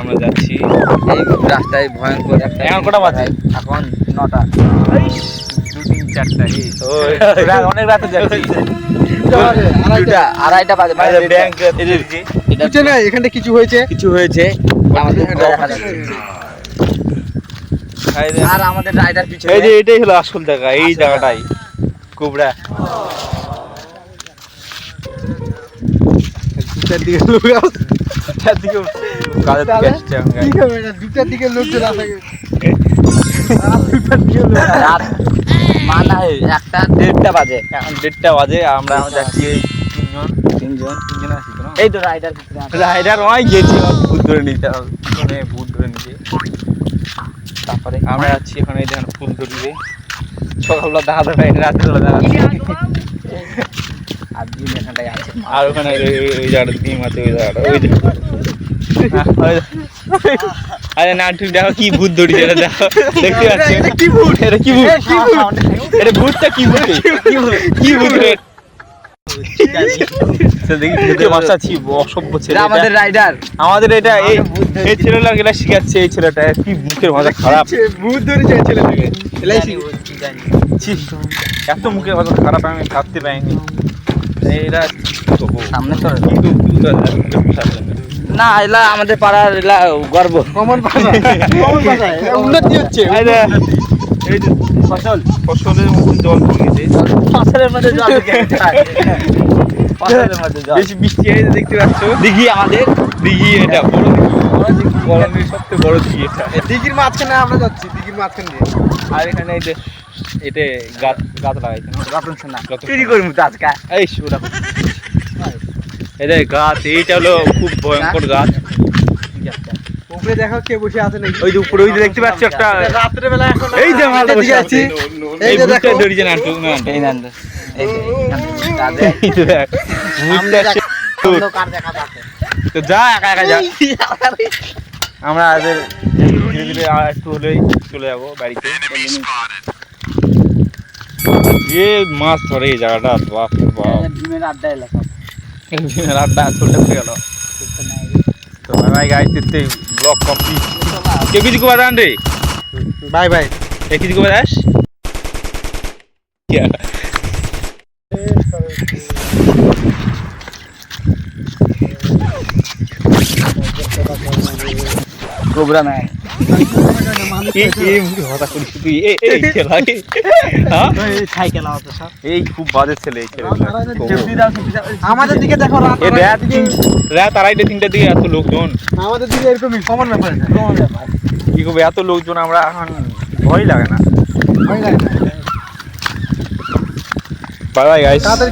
আমরা যাচ্ছি এই রাস্তায় ভয়ঙ্কর একটা। এখন কটা বাজে? এখন 9টা। 2 3 4টা অনেক রাতে যাচ্ছি। 2:30 বাজে। ব্যাংক কিছু না, এখানে কিছু হয়েছে। আমাদের দেখা যাচ্ছে। আর আমাদের রাইডার পিছনে। এই যে এটাই হলো আসল জায়গা, এই জায়গাটাই কোবরা। দুটার দিকে লোক আসছে। দুটার দিকে কাজের দিকে আসছে আমি গাড়ি। কি হবে এটা? দুটার দিকে লোকজন আসে। দুটার দিকে লোক রাত মানা হয় 1:30 বাজে। এখন 1:30 বাজে, আমরা যাচ্ছি এই তিনজন আছি তো না? এই তো রাইডার পিছনে আছে। রাইডার ওই গেছি ভূত ধরে নিতে হবে, মানে ভূত ধরে নিতে। তারপরে আমরা যাচ্ছি এখন, এই দেখেন ফুল ধরিয়ে সকালবেলা দেখা যাবে, রাত্রেবেলা দেখা যাবে। আর দিন এখানটায় আছে। আর ওখানে ওই জায়গাটা ডিম আছে, ওই জায়গাটা আরে না ঠিক দেখো কি ভূত ধরিছে, এটা দেখো, দেখতে পাচ্ছি এটা কি ভূত? এটা কি ভূত? এটা ভূতটা কি ভূত? কি ভূত রে? দেখি ভূতে ভাষা ছি, অসভ্য ছেলে। আমাদের রাইডার। আমাদের এটা এই ছেলেটা গেলা শিখাচ্ছে, এই ছেলেটা কি মুখের ভাষা খারাপ। ভূত ধরেছে এই ছেলেটাকে। এলাইছি। ছি, এত মুখের ভাষা খারাপ আমি ভাবতে পারিনি। এরা সামনে তো কিন্তু না, এলা আমাদের পাড়ার এলা গর্ব। কমন ভাষা। কমন ভাষা। উন্নতি হচ্ছে। এই যে ফসলের মধ্যে জল পড়েছে, ফসলের মধ্যে জল ঢুকে গেছে। ফসলের মধ্যে জল। বেশি বৃষ্টি হয়েছে দেখতে পাচ্ছ। দিঘি আমাদের। দিঘি, এটা বড় দিঘি, বড় দিঘি, সবচেয়ে বড় দিঘি এটা। দিঘির মাঝখানে আমরা যাচ্ছি, দিঘির মাঝখান দিয়ে। আর এখানে এই যে এটা গাছ লাগাইছে না, রতন সোনা চুরি করবো তো আজকে। এই ওটা এটা গাছ, এইটা হলো খুব ভয়ঙ্কর গাছ। উপরে দেখো কে বসে আছে নাকি। ওই যে উপরে ওই যে দেখতে পাচ্ছ একটা, রাত্রে বেলা এখন এই যে মালটা বসে আছে, এই এই যে ভূতটা দেখো। ধরেছে নাটু না, এই নেন তো। এই যে এইখানে এই যে দেখ, ভূতটা আসছে। অন্ধকার দেখা যাচ্ছে। তো যা একা যা, আমরা আদের ধীরে ধীরে আর একটু হলেই চলে যাবো বাড়িতে। যে মাছ ধরে এই জায়গাটা, বাপ রে বাপ, ডিমের আড্ডা এলাকা। দিনের আড্ডা চলতে গেল। তো ভাই গাইতে ব্লগ কমপ্লিট। কে কিছু কবার আন রে, বাই বাই। এ কিছু কবার আস। Cobra man. সাইকেল আমাদের সব। এই খুব বাজে ছেলে, এই ছেলে আমাদের দিকে দেখো রাত। রাত 2:30 3টার দিকে এত লোকজন, আমাদের দিকে এরকমই কমন ব্যাপার। কি করবো এত লোকজন, আমরা এখন ভয় লাগে না। হয় না। Bye bye guys. তাড়াতাড়ি